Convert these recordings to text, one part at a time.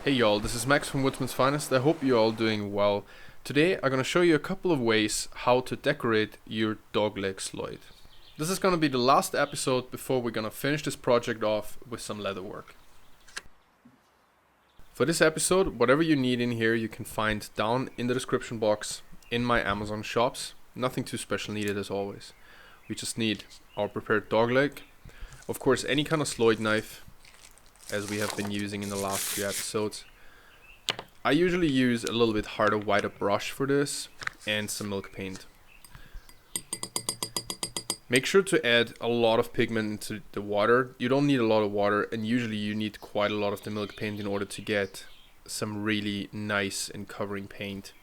Hey y'all, this is Max from Woodsman's Finest. I hope you're all doing well. Today I'm going to show you a couple of ways how to decorate your DogLeg Slöjd. This is going to be the last episode before we're going to finish this project off with some leather work. For this episode, whatever you need in here you can find down in the description box in my Amazon shops. Nothing too special needed as always. We just need our prepared DogLeg, of course any kind of Slöjd knife, as we have been using in the last few episodes. I usually use a little bit harder, wider brush for this and some milk paint. Make sure to add a lot of pigment into the water. You don't need a lot of water, and usually you need quite a lot of the milk paint in order to get some really nice and covering paint.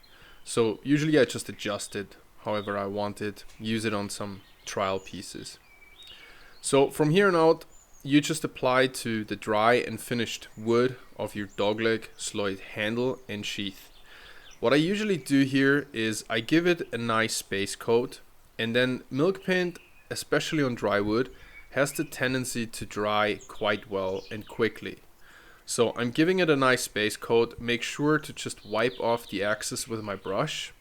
So usually I just adjust it however I want it, use it on some trial pieces. So from here on out, you just apply to the dry and finished wood of your DogLeg Slöjd handle and sheath. What I usually do here is I give it a nice base coat, and then milk paint, especially on dry wood, has the tendency to dry quite well and quickly. So I'm giving it a nice base coat. Make sure to just wipe off the excess with my brush,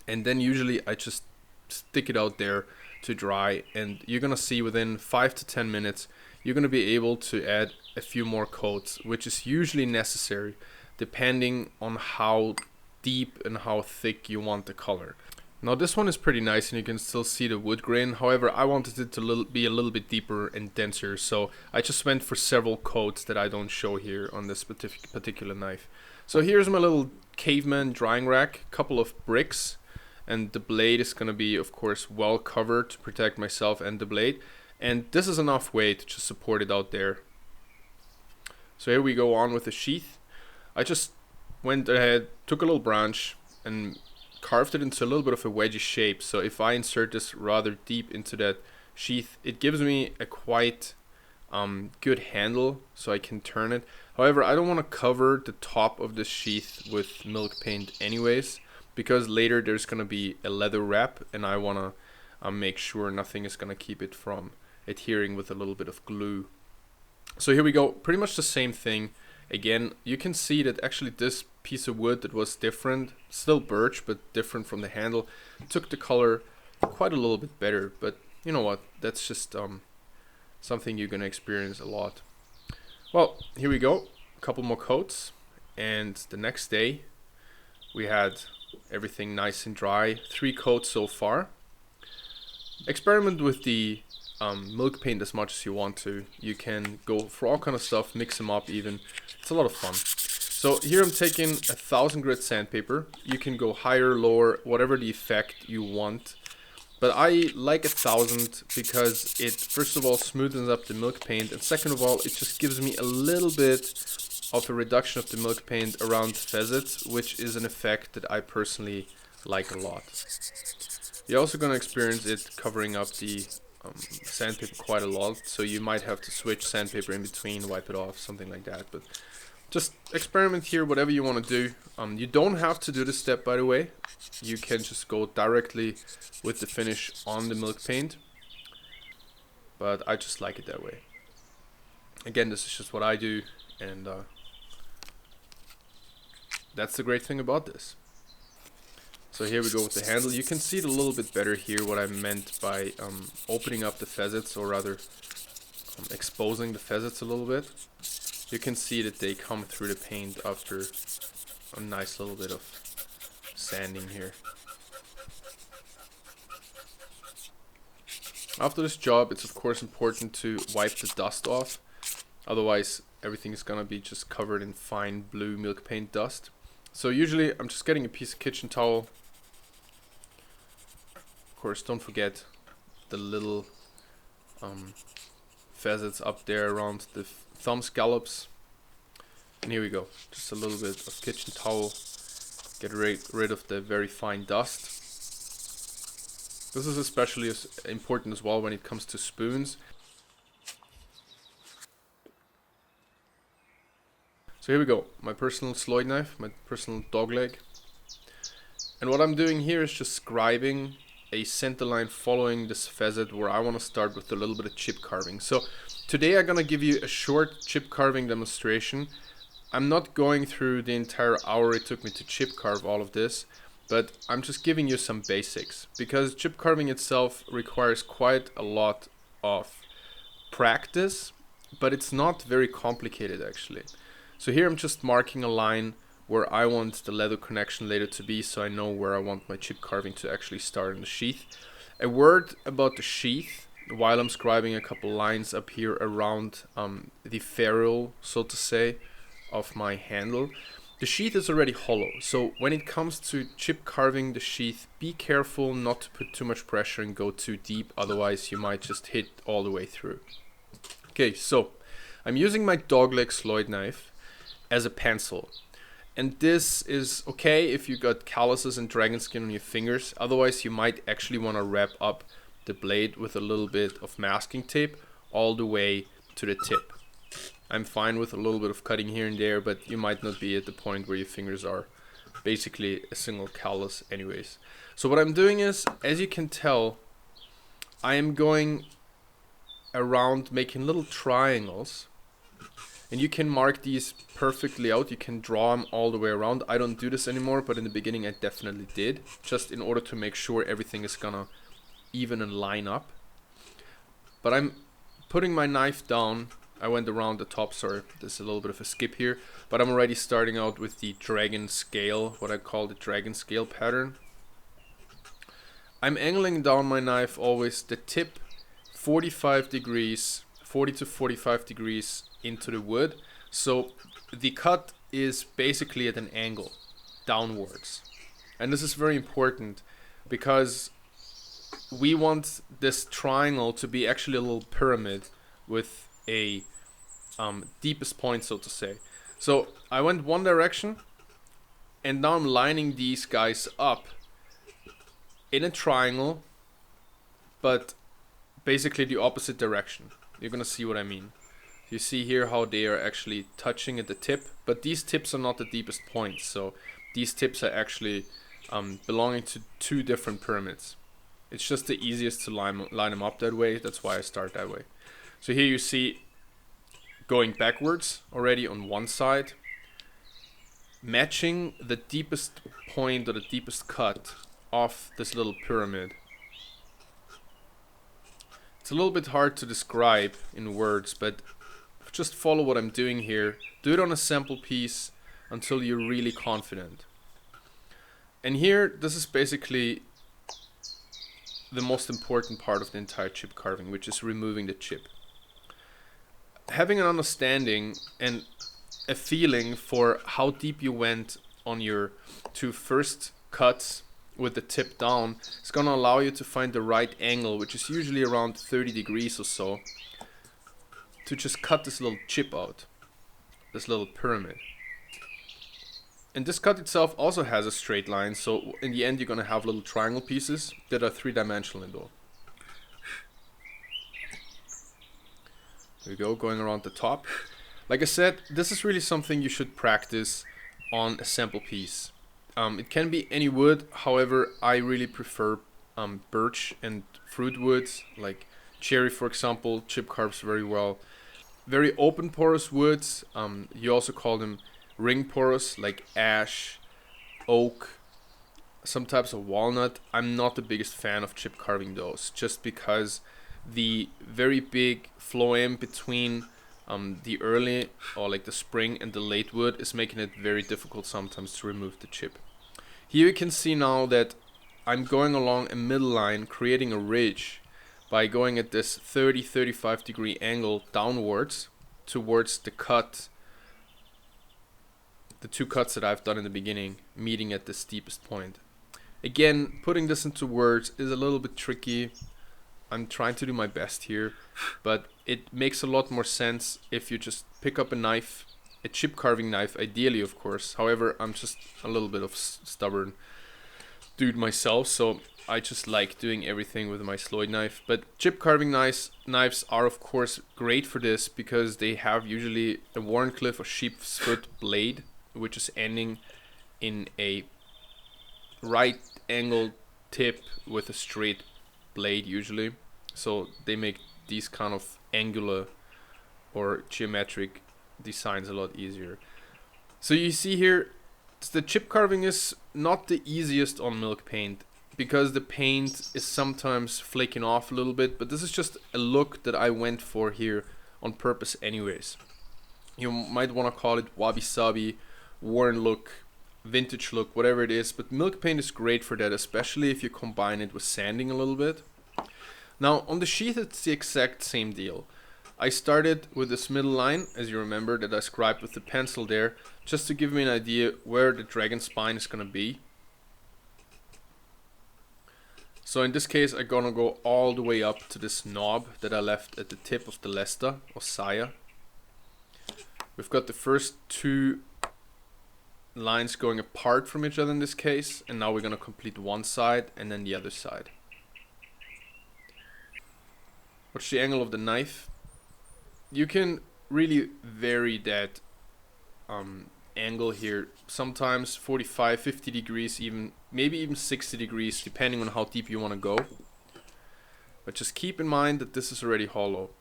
and then usually I just stick it out there to dry, and you're gonna see within 5 to 10 minutes you're gonna be able to add a few more coats, which is usually necessary depending on how deep and how thick you want the color. Now this one is pretty nice and you can still see the wood grain. However, I wanted it to be a little bit deeper and denser, so I just went for several coats that I don't show here on this particular knife. So here's my little caveman drying rack, couple of bricks, and the blade is going to be of course well covered to protect myself and the blade, and this is enough weight to just support it out there. So here we go on with the sheath. I just went ahead, took a little branch and carved it into a little bit of a wedgy shape. So if I insert this rather deep into that sheath, it gives me a quite good handle so I can turn it. However, I don't want to cover the top of this sheath with milk paint anyways, because later there's going to be a leather wrap and I want to make sure nothing is going to keep it from adhering with a little bit of glue. So here we go, pretty much the same thing. Again, you can see that actually this piece of wood that was different, still birch but different from the handle, took the color quite a little bit better. But you know what, that's just something you're going to experience a lot. Well, here we go, a couple more coats, and the next day we had everything nice and dry. 3 coats so far. Experiment with the milk paint as much as you want to. You can go for all kind of stuff, mix them up even. It's a lot of fun. So here I'm taking 1000 grit sandpaper. You can go higher, lower, whatever the effect you want. But I like 1000 because it first of all smoothens up the milk paint, and second of all it just gives me a little bit of a reduction of the milk paint around the facets, which is an effect that I personally like a lot. You're also going to experience it covering up the sandpaper quite a lot, so you might have to switch sandpaper in between, wipe it off, something like that. But just experiment here, whatever you want to do. You don't have to do this step, by the way. You can just go directly with the finish on the milk paint, but I just like it that way. Again, this is just what I do, and that's the great thing about this. So here we go with the handle. You can see it a little bit better here what I meant by opening up the facets, or rather exposing the facets a little bit. You can see that they come through the paint after a nice little bit of sanding here. After this job, it's of course important to wipe the dust off. Otherwise, everything is gonna be just covered in fine blue milk paint dust. So usually I'm just getting a piece of kitchen towel. Of course, don't forget the little facets up there around the thumb scallops. And here we go, just a little bit of kitchen towel. Get rid of the very fine dust. This is especially important as well when it comes to spoons. So here we go, my personal Slöjd knife, my personal DogLeg. And what I'm doing here is just scribing a center line following this facet where I want to start with a little bit of chip carving. So today I'm gonna give you a short chip carving demonstration I'm not going through the entire hour it took me to chip carve all of this, but I'm just giving you some basics, because chip carving itself requires quite a lot of practice, but it's not very complicated actually. So here I'm just marking a line where I want the leather connection later to be, so I know where I want my chip carving to actually start in the sheath. A word about the sheath, while I'm scribing a couple lines up here around the ferrule, so to say, of my handle. The sheath is already hollow, so when it comes to chip carving the sheath, be careful not to put too much pressure and go too deep, otherwise you might just hit all the way through. Okay, so I'm using my DogLeg Slöjd knife as a pencil. And this is okay if you got calluses and dragon skin on your fingers, otherwise you might actually want to wrap up the blade with a little bit of masking tape all the way to the tip. I'm fine with a little bit of cutting here and there, but you might not be at the point where your fingers are basically a single callus anyways. So what I'm doing is, as you can tell, I am going around making little triangles, and you can mark these perfectly out. You can draw them all the way around. I don't do this anymore, but in the beginning I definitely did, just in order to make sure everything is gonna even and line up. But I'm putting my knife down. I went around the top, sorry, there's a little bit of a skip here, but I'm already starting out with the dragon scale, what I call the dragon scale pattern. I'm angling down my knife always the tip 45 degrees, 40 to 45 degrees into the wood, so the cut is basically at an angle downwards. And this is very important because we want this triangle to be actually a little pyramid with a deepest point, so to say. So I went one direction, and now I'm lining these guys up in a triangle, but basically the opposite direction. You're gonna see what I mean. You see here how they are actually touching at the tip, but these tips are not the deepest points, so these tips are actually belonging to two different pyramids. It's just the easiest to line them up that way. That's why I start that way. So here you see going backwards already on one side, matching the deepest point or the deepest cut of this little pyramid. It's a little bit hard to describe in words, but just follow what I'm doing here. Do it on a sample piece until you're really confident. And here, this is basically the most important part of the entire chip carving, which is removing the chip. Having an understanding and a feeling for how deep you went on your two first cuts with the tip down is going to allow you to find the right angle, which is usually around 30 degrees or so, to just cut this little chip out, this little pyramid. And this cut itself also has a straight line, so in the end you're going to have little triangle pieces that are three-dimensional though. There we go, going around the top. Like I said, this is really something you should practice on a sample piece. It can be any wood, however, I really prefer birch and fruit woods, like cherry for example, chip carves very well. Very open porous woods, you also call them ring porous, like ash, oak, some types of walnut. I'm not the biggest fan of chip carving those, just because the very big phloem between the early or like the spring and the late wood is making it very difficult sometimes to remove the chip. Here you can see now that I'm going along a middle line, creating a ridge by going at this 30-35 degree angle downwards towards the cut, the two cuts that I've done in the beginning, meeting at the steepest point. Again, putting this into words is a little bit tricky. I'm trying to do my best here, but it makes a lot more sense if you just pick up a knife, a chip carving knife, ideally of course. However, I'm just a little bit of stubborn dude myself, so I just like doing everything with my Slöjd knife. But chip carving knives are of course great for this because they have usually a Warncliffe or sheep's foot blade, which is ending in a right angled tip with a straight blade usually. So they make these kind of angular or geometric designs a lot easier. So you see here, the chip carving is not the easiest on Milkpaint because the paint is sometimes flaking off a little bit, but this is just a look that I went for here on purpose anyways. You might want to call it wabi-sabi, worn look, vintage look, whatever it is, but Milkpaint is great for that, especially if you combine it with sanding a little bit. Now on the sheath it's the exact same deal. I started with this middle line, as you remember, that I scribed with the pencil there, just to give me an idea where the dragon spine is going to be. So in this case I'm gonna go all the way up to this knob that I left at the tip of the Lesta or Saya. We've got the first two lines going apart from each other in this case, and now we're gonna complete one side and then the other side. What's the angle of the knife? You can really vary that angle here, sometimes 45, 50 degrees, even maybe even 60 degrees, depending on how deep you want to go. But just keep in mind that this is already hollow.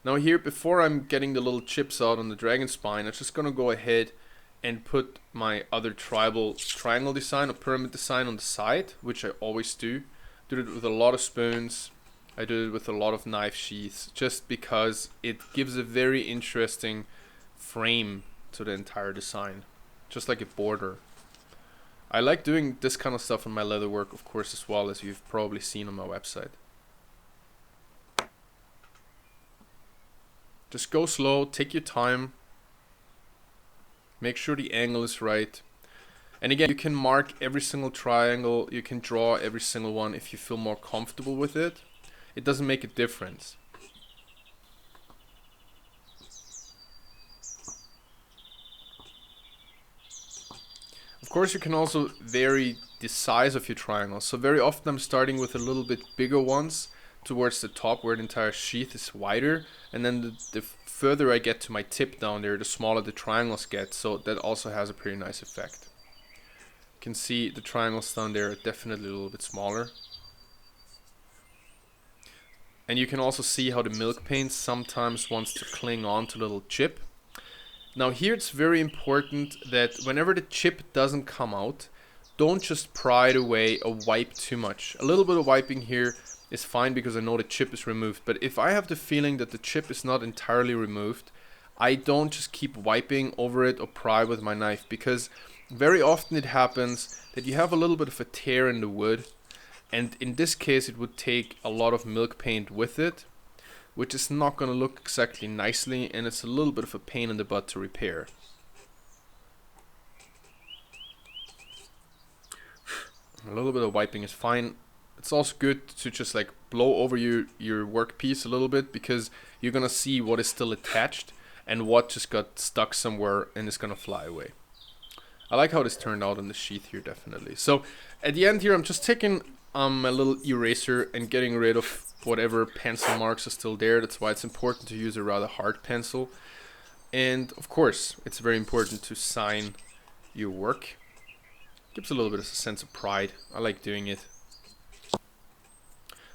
Now here, before I'm getting the little chips out on the dragon spine, I'm just gonna go ahead and put my other tribal triangle design or pyramid design on the side, which I always do. Did it with a lot of spoons. I did it with a lot of knife sheaths, just because it gives a very interesting frame to the entire design, just like a border. I like doing this kind of stuff on my leatherwork, of course, as well, as you've probably seen on my website. Just go slow, take your time, make sure the angle is right. And again, you can mark every single triangle, you can draw every single one if you feel more comfortable with it. It doesn't make a difference. Of course, you can also vary the size of your triangles. So very often I'm starting with a little bit bigger ones towards the top where the entire sheath is wider, and then the further I get to my tip down there, the smaller the triangles get. So that also has a pretty nice effect. You can see the triangles down there are definitely a little bit smaller. And you can also see how the Milkpaint sometimes wants to cling on to a little chip. Now here it's very important that whenever the chip doesn't come out, don't just pry it away or wipe too much. A little bit of wiping here is fine because I know the chip is removed. But if I have the feeling that the chip is not entirely removed, I don't just keep wiping over it or pry with my knife, because very often it happens that you have a little bit of a tear in the wood. And in this case it would take a lot of Milkpaint with it, which is not going to look exactly nicely, and it's a little bit of a pain in the butt to repair. A little bit of wiping is fine. It's also good to just like blow over your workpiece a little bit, because you're going to see what is still attached and what just got stuck somewhere and is going to fly away. I like how this turned out on the sheath here, definitely. So at the end here I'm just taking a little eraser and getting rid of whatever pencil marks are still there. That's why it's important to use a rather hard pencil. And of course it's very important to sign your work. Gives a little bit of a sense of pride. I like doing it.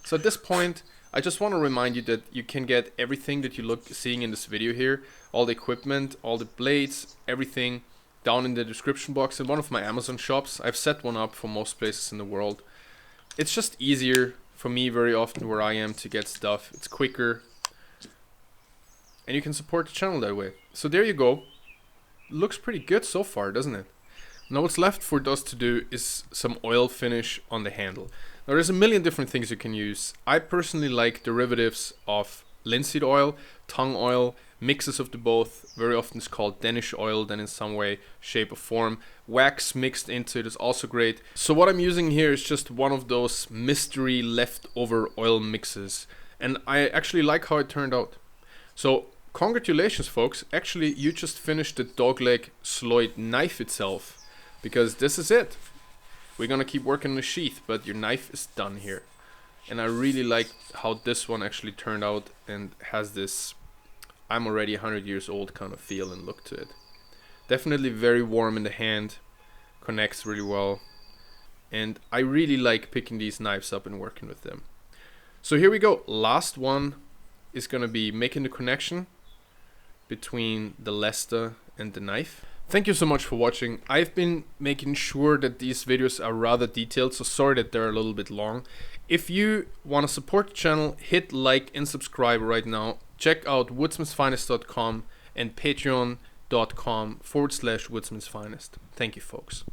So at this point I just want to remind you that you can get everything that you're seeing in this video here, all the equipment, all the blades, everything, down in the description box in one of my Amazon shops. I've set one up for most places in the world. It's just easier for me very often where I am to get stuff. It's quicker, and you can support the channel that way. So there you go. Looks pretty good so far, doesn't it? Now what's left for us to do is some oil finish on the handle. Now there's a million different things you can use. I personally like derivatives of linseed oil, tung oil, mixes of the both. Very often it's called Danish oil then in some way, shape or form. Wax mixed into it is also great. So what I'm using here is just one of those mystery leftover oil mixes, and I actually like how it turned out. So congratulations folks, actually you just finished the DogLeg Slöjd knife itself, because this is it. We're gonna keep working on the sheath, but your knife is done here. And I really like how this one actually turned out and has this I'm already 100 years old kind of feel and look to it. Definitely very warm in the hand, connects really well, and I really like picking these knives up and working with them. So here we go. Last one is going to be making the connection between the Lesta and the knife. Thank you so much for watching. I've been making sure that these videos are rather detailed, so sorry that they're a little bit long. If you want to support the channel, hit like and subscribe right now. Check out woodsmansfinest.com and patreon.com/woodsmansfinest. Thank you, folks.